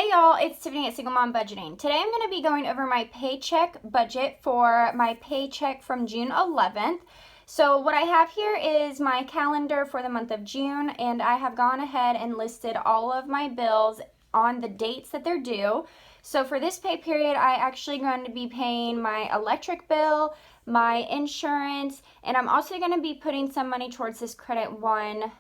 Hey y'all, it's Tiffany at Single Mom Budgeting. Today I'm going to be going over my paycheck budget for my paycheck from June 11th. So what I have here is my calendar for the month of June, and I have gone ahead and listed all of my bills on the dates that they're due. So for this pay period, I actually going to be paying my electric bill, my insurance, and I'm also going to be putting some money towards this Credit One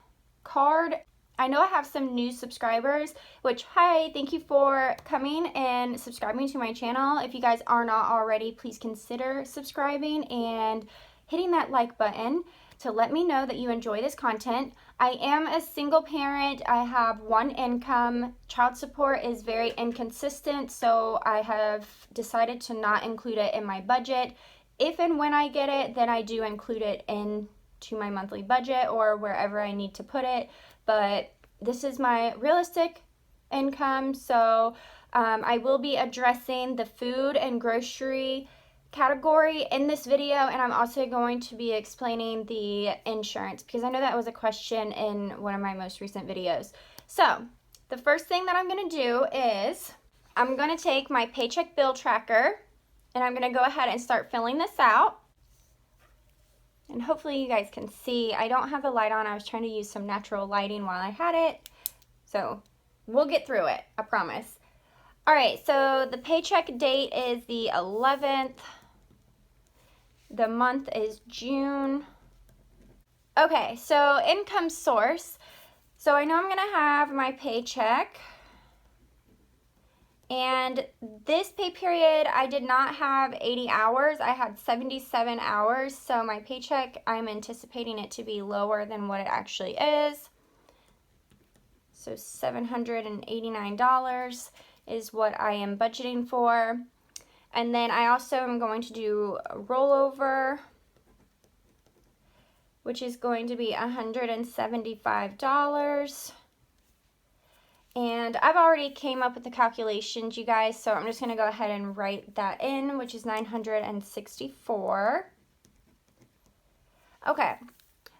card. I know I have some new subscribers, which, hi, thank you for coming and subscribing to my channel. If you guys are not already, please consider subscribing and hitting that like button to let me know that you enjoy this content. I am a single parent. I have one income. Child support is very inconsistent, so I have decided to not include it in my budget. If and when I get it, then I do include it into my monthly budget or wherever I need to put it. But this is my realistic income, so I will be addressing the food and grocery category in this video, and I'm also going to be explaining the insurance because I know that was a question in one of my most recent videos. So the first thing that I'm going to do is I'm going to take my paycheck bill tracker and I'm going to go ahead and start filling this out. And hopefully you guys can see. I don't have the light on. I was trying to use some natural lighting while I had it. So we'll get through it, I promise. All right, so the paycheck date is the 11th. The month is June. Okay, so income source. So I know I'm going to have my paycheck. And this pay period, I did not have 80 hours. I had 77 hours. So my paycheck, I'm anticipating it to be lower than what it actually is. So $789 is what I am budgeting for. And then I also am going to do a rollover, which is going to be $175. And I've already came up with the calculations, you guys, so I'm just going to go ahead and write that in, which is $964. Okay,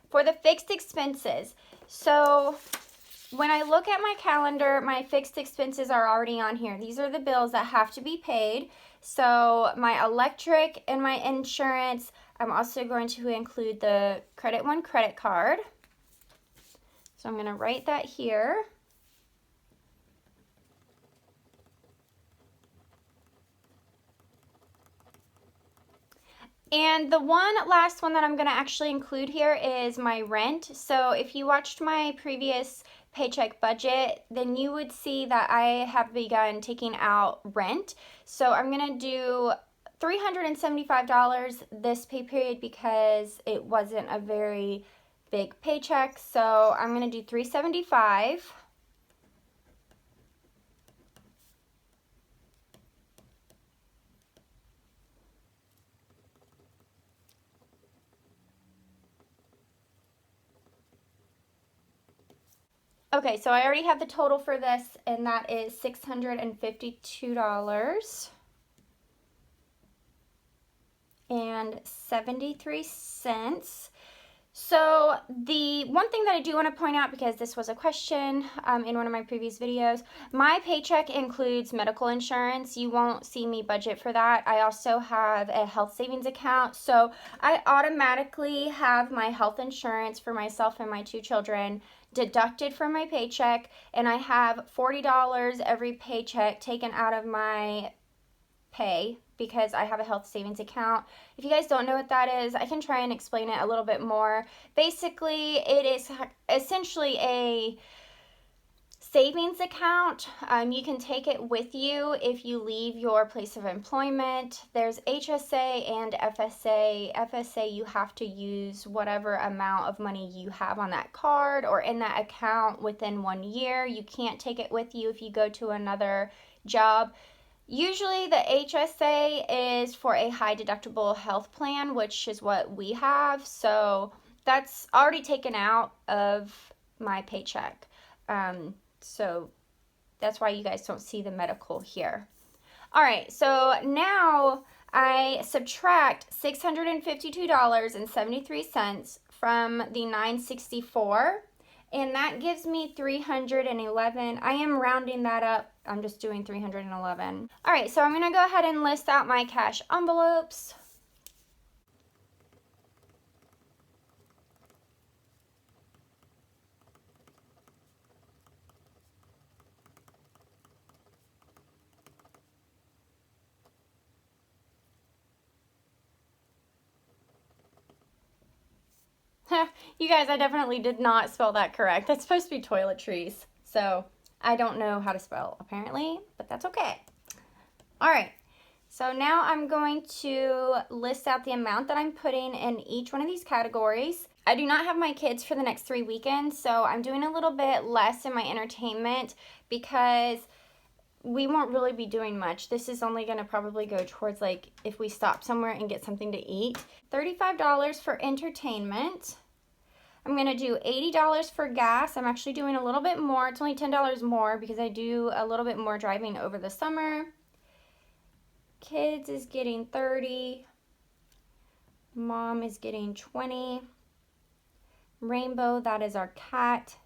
for the fixed expenses, so when I look at my calendar, my fixed expenses are already on here. These are the bills that have to be paid. So my electric and my insurance, I'm also going to include the Credit One credit card. So I'm going to write that here. And the last one that I'm going to actually include here is my rent. So if you watched my previous paycheck budget, then you would see that I have begun taking out rent. So I'm going to do $375 this pay period because it wasn't a very big paycheck. So I'm going to do $375. Okay, so I already have the total for this, and that is $652.73. So the one thing that I do want to point out, because this was a question in one of my previous videos, my paycheck includes medical insurance. You won't see me budget for that. I also have a health savings account, so I automatically have my health insurance for myself and my two children deducted from my paycheck, and I have $40 every paycheck taken out of my pay because I have a health savings account. If you guys don't know what that is, I can try and explain it a little bit more. Basically, it is essentially a savings account. You can take it with you if you leave your place of employment. There's HSA and FSA. FSA, you have to use whatever amount of money you have on that card or in that account within 1 year. You can't take it with you if you go to another job. Usually the HSA is for a high deductible health plan, which is what we have. So that's already taken out of my paycheck. So that's why you guys don't see the medical here. All right, so now I subtract $652.73 from the $964, and that gives me $311. I am rounding that up I'm just doing $311. All right, so I'm gonna go ahead and list out my cash envelopes. You guys, I definitely did not spell that correct. That's supposed to be toiletries. So I don't know how to spell apparently, but that's okay. All right. So now I'm going to list out the amount that I'm putting in each one of these categories. I do not have my kids for the next 3 weekends, so I'm doing a little bit less in my entertainment because we won't really be doing much. This is only going to probably go towards, like, if we stop somewhere and get something to eat. $35 for entertainment. I'm going to do $80 for gas. I'm actually doing a little bit more. It's only $10 more because I do a little bit more driving over the summer. Kids is getting $30. Mom is getting $20. Rainbow, that is our cat,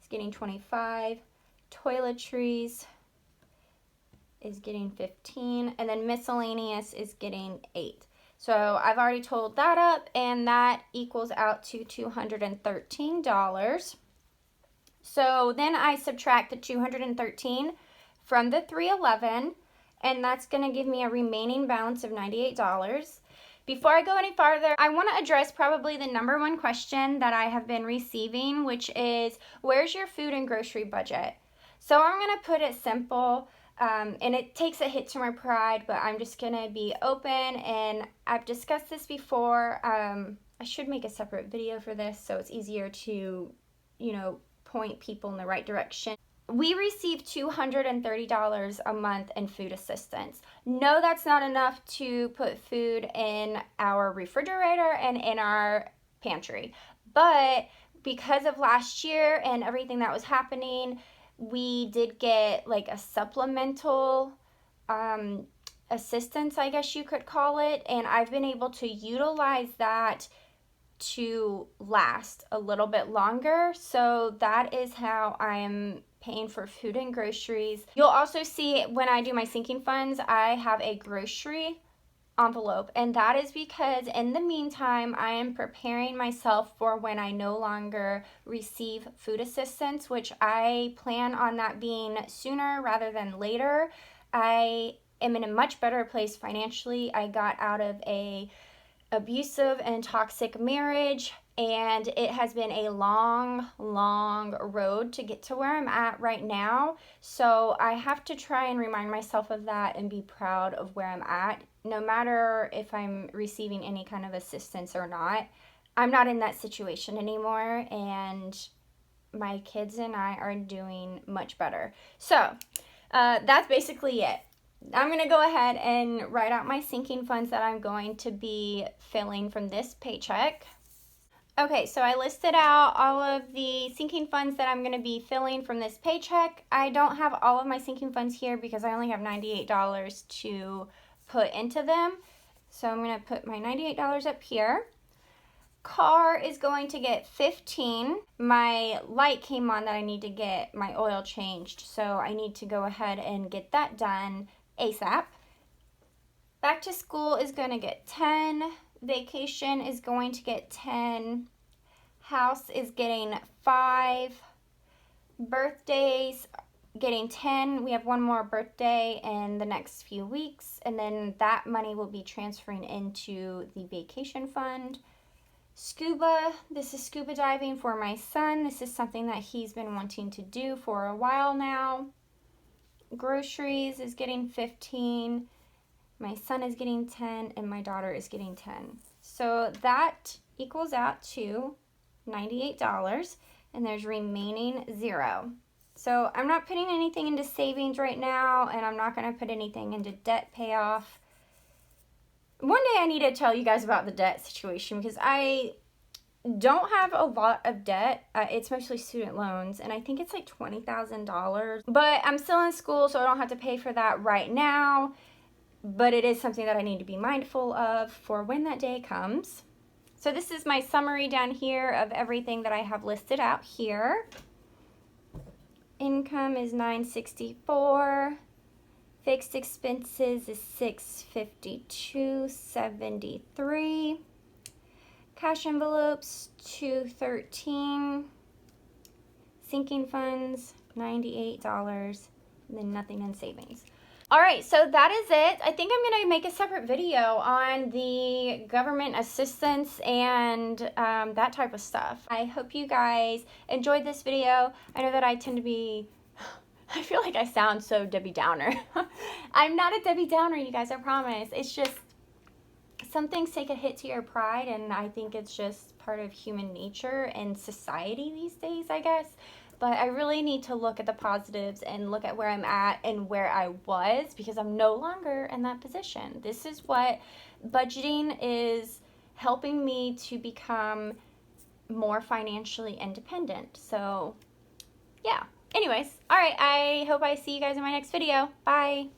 is getting $25. Toiletries is getting $15. And then miscellaneous is getting $8. So I've already totaled that up, and that equals out to $213. So then I subtract the $213 from the $311, and that's going to give me a remaining balance of $98. Before I go any farther, I want to address probably the number one question that I have been receiving, which is, where's your food and grocery budget? So I'm going to put it simple. And it takes a hit to my pride, but I'm just going to be open, and I've discussed this before. I should make a separate video for this so it's easier to, point people in the right direction. We receive $230 a month in food assistance. No, that's not enough to put food in our refrigerator and in our pantry. But because of last year and everything that was happening, we did get like a supplemental assistance, I guess you could call it, and I've been able to utilize that to last a little bit longer. So that is how I am paying for food and groceries. You'll also see when I do my sinking funds, I have a grocery envelope, and that is because in the meantime I am preparing myself for when I no longer receive food assistance, which I plan on that being sooner rather than later. I am in a much better place financially. I got out of a abusive and toxic marriage, and it has been a long road to get to where I'm at right now. So I have to try and remind myself of that and be proud of where I'm at, no matter if I'm receiving any kind of assistance or not. I'm not in that situation anymore, and my kids and I are doing much better. So that's basically it. I'm going to go ahead and write out my sinking funds that I'm going to be filling from this paycheck. Okay, so I listed out all of the sinking funds that I'm going to be filling from this paycheck. I don't have all of my sinking funds here because I only have $98 to put into them. So I'm going to put my $98 up here. Car is going to get $15. My light came on that I need to get my oil changed, so I need to go ahead and get that done ASAP. Back to school is going to get $10. Vacation is going to get $10. House is getting $5. Birthdays getting $10. We have one more birthday in the next few weeks, and then that money will be transferring into the vacation fund. Scuba, this is scuba diving for my son. This is something that he's been wanting to do for a while now. Groceries is getting $15. My son is getting $10, and my daughter is getting $10. So that equals out to $98, and there's remaining $0. So I'm not putting anything into savings right now, and I'm not going to put anything into debt payoff. One day I need to tell you guys about the debt situation because I don't have a lot of debt. It's mostly student loans, and I think it's like $20,000. But I'm still in school, so I don't have to pay for that right now. But it is something that I need to be mindful of for when that day comes. So this is my summary down here of everything that I have listed out here. Income is $964. Fixed expenses is $652.73. Cash envelopes $213. Sinking funds $98. And then nothing in savings. All right, so that is it. I think I'm going to make a separate video on the government assistance and that type of stuff. I hope you guys enjoyed this video. I know that I tend to be, I feel like I sound so Debbie Downer. I'm not a Debbie Downer, you guys, I promise. It's just some things take a hit to your pride, and I think it's just part of human nature and society these days, I guess. But I really need to look at the positives and look at where I'm at and where I was, because I'm no longer in that position. This is what budgeting is helping me to become more financially independent. So, yeah. Anyways, all right, I hope I see you guys in my next video. Bye.